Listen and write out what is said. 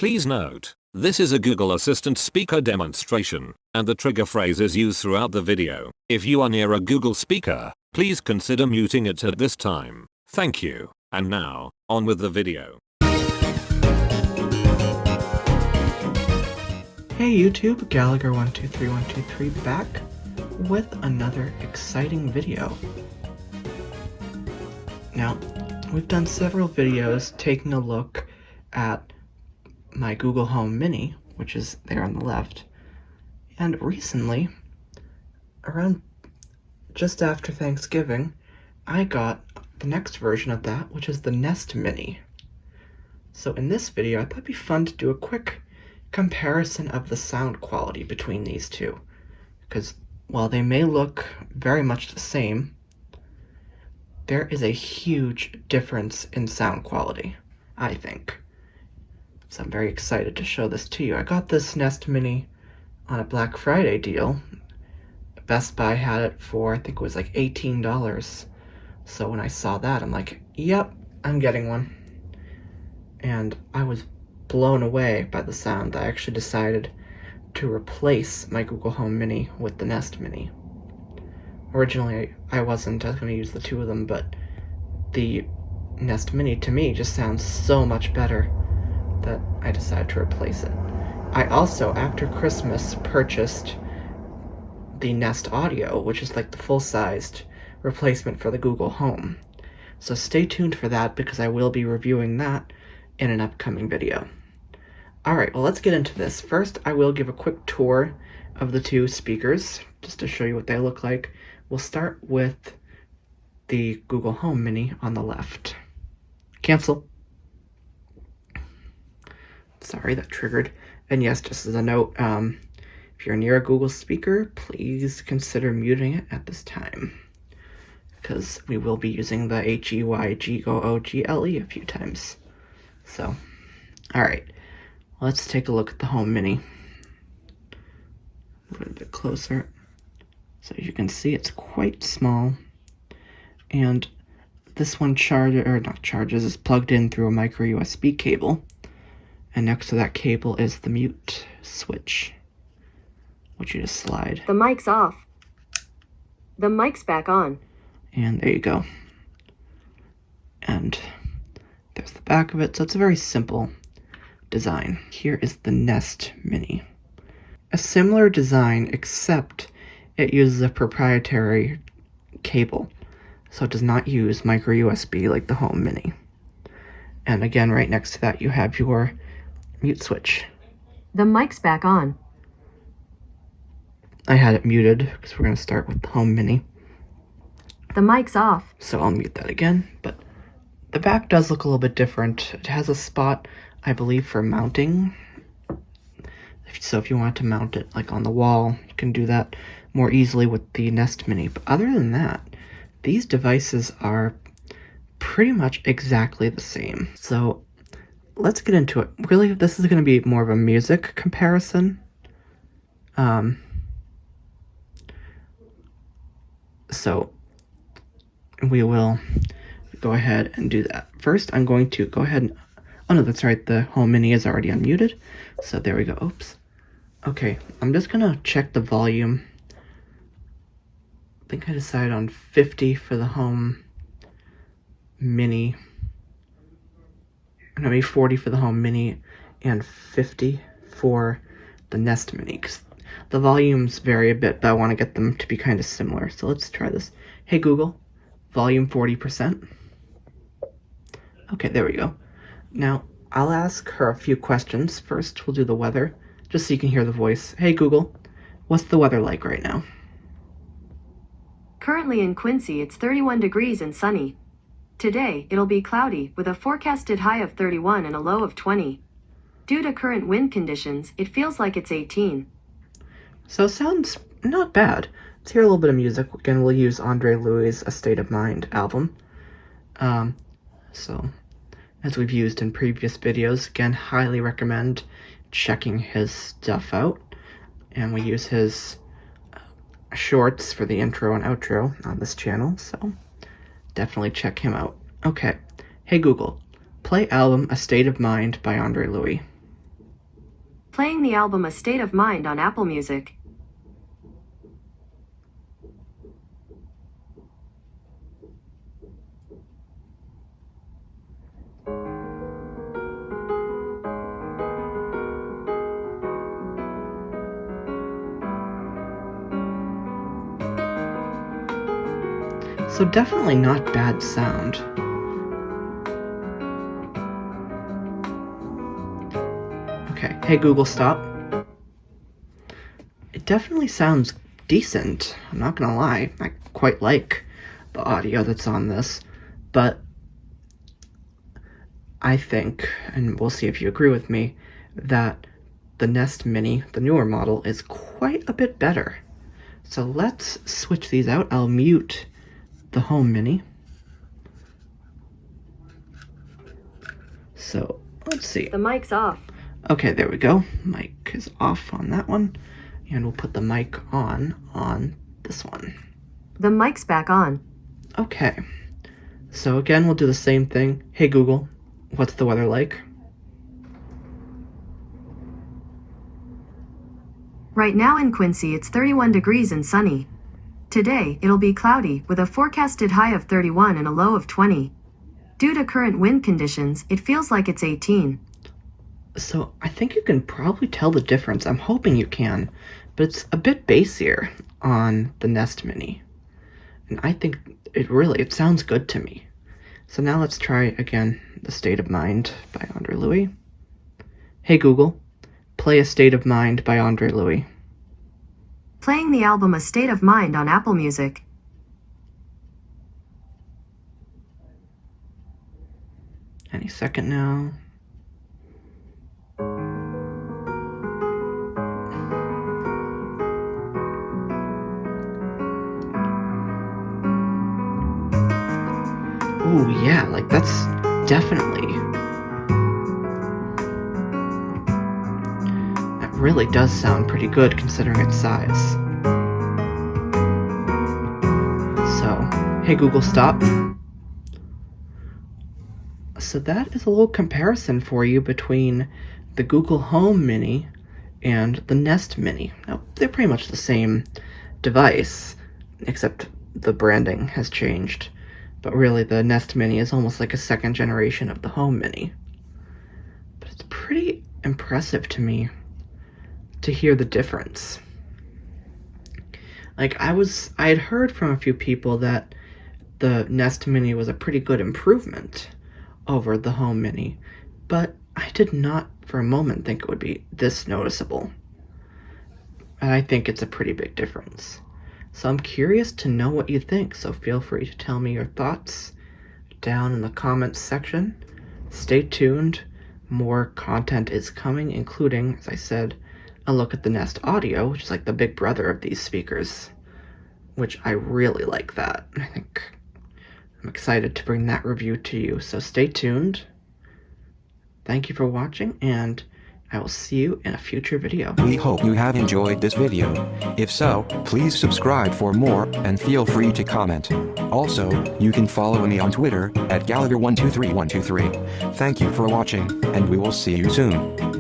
Please note, this is a Google Assistant speaker demonstration, and the trigger phrase is used throughout the video. If you are near a Google speaker, please consider muting it at this time. Thank you. And now, on with the video. Hey YouTube, Gallagher123123 back with another exciting video. Now, we've done several videos taking a look at my Google Home Mini, which is there on the left, and recently, around just after Thanksgiving, I got the next version of that, which is the Nest Mini. So in this video, I thought it'd be fun to do a quick comparison of the sound quality between these two, because while they may look very much the same, there is a huge difference in sound quality, I think. So I'm very excited to show this to you. I got this Nest Mini on a Black Friday deal. Best Buy had it for, I think it was like $18. So when I saw that, I'm like, yep, I'm getting one. And I was blown away by the sound. I actually decided to replace my Google Home Mini with the Nest Mini. Originally, I was going to use the two of them, but the Nest Mini to me just sounds so much better that I decided to replace it. I also, after Christmas, purchased the Nest Audio, which is like the full-sized replacement for the Google Home. So stay tuned for that, because I will be reviewing that in an upcoming video. Alright, well, let's get into this. First, I will give a quick tour of the two speakers, just to show you what they look like. We'll start with the Google Home Mini on the left. Cancel. Sorry, that triggered. And yes, just as a note, if you're near a Google speaker, please consider muting it at this time, because we will be using the HEYGOOGLE a few times. So, alright, let's take a look at the Home Mini. A little bit closer. So as you can see, it's quite small. And this one is plugged in through a micro USB cable. And next to that cable is the mute switch, which you just slide. The mic's off. The mic's back on. And there you go. And there's the back of it. So it's a very simple design. Here is the Nest Mini. A similar design, except it uses a proprietary cable. So it does not use micro USB like the Home Mini. And again, right next to that, you have your mute switch. The mic's back on. I had it muted because we're going to start with the Home Mini. The mic's off. So I'll mute that again. But the back does look a little bit different. It has a spot, I believe, for mounting. So if you want to mount it like on the wall, you can do that more easily with the Nest Mini. But other than that, these devices are pretty much exactly the same. So let's get into it. Really, this is going to be more of a music comparison. So we will go ahead and do that. First, I'm going to go ahead and... Oh no, that's right, the Home Mini is already unmuted. So there we go. Oops. Okay, I'm just going to check the volume. I think I decided on 50 for the Home Mini. No, maybe 40 for the Home Mini and 50 for the Nest Mini, because the volumes vary a bit, but I want to get them to be kind of similar. So let's try this. Hey Google, volume 40%. Okay, there we go. Now, I'll ask her a few questions. First, we'll do the weather, just so you can hear the voice. Hey Google, what's the weather like right now? Currently in Quincy, it's 31 degrees and sunny. Today, it'll be cloudy, with a forecasted high of 31 and a low of 20. Due to current wind conditions, it feels like it's 18. So it sounds not bad. Let's hear a little bit of music. Again, we'll use Andre Louis' A State of Mind album. So, as we've used in previous videos, again, highly recommend checking his stuff out. And we use his shorts for the intro and outro on this channel, so definitely check him out. Okay, hey Google, play album A State of Mind by Andre Louis. Playing the album A State of Mind on Apple Music. So definitely not bad sound. Okay, hey Google, stop. It definitely sounds decent, I'm not gonna lie. I quite like the audio that's on this, but I think, and we'll see if you agree with me, that the Nest Mini, the newer model, is quite a bit better. So let's switch these out. I'll mute the Home Mini. So let's see. The mic's off. Okay, there we go. Mic is off on that one. And we'll put the mic on this one. The mic's back on. Okay. So again, we'll do the same thing. Hey Google, what's the weather like? Right now in Quincy, it's 31 degrees and sunny. Today, it'll be cloudy, with a forecasted high of 31 and a low of 20. Due to current wind conditions, it feels like it's 18. So I think you can probably tell the difference. I'm hoping you can, but it's a bit bassier on the Nest Mini. And I think it sounds good to me. So now let's try again, The State of Mind by Andre Louis. Hey Google, play A State of Mind by Andre Louis. Playing the album A State of Mind on Apple Music. Any second now. Ooh, yeah, like that's definitely... That really does sound pretty good considering its size. So, hey Google, stop. So that is a little comparison for you between the Google Home Mini and the Nest Mini. Now, they're pretty much the same device, except the branding has changed. But really, the Nest Mini is almost like a second generation of the Home Mini. But it's pretty impressive to me to hear the difference. Like, I had heard from a few people that the Nest Mini was a pretty good improvement over the Home Mini, but I did not for a moment think it would be this noticeable. And I think it's a pretty big difference. So I'm curious to know what you think, so feel free to tell me your thoughts down in the comments section. Stay tuned, more content is coming, including, as I said, a look at the Nest Audio, which is like the big brother of these speakers, which I really like that. I think I'm excited to bring that review to you, so stay tuned. Thank you for watching, and I will see you in a future video. We hope you have enjoyed this video. If so, please subscribe for more, and feel free to comment. Also, you can follow me on Twitter, @Gallagher123123. Thank you for watching, and we will see you soon.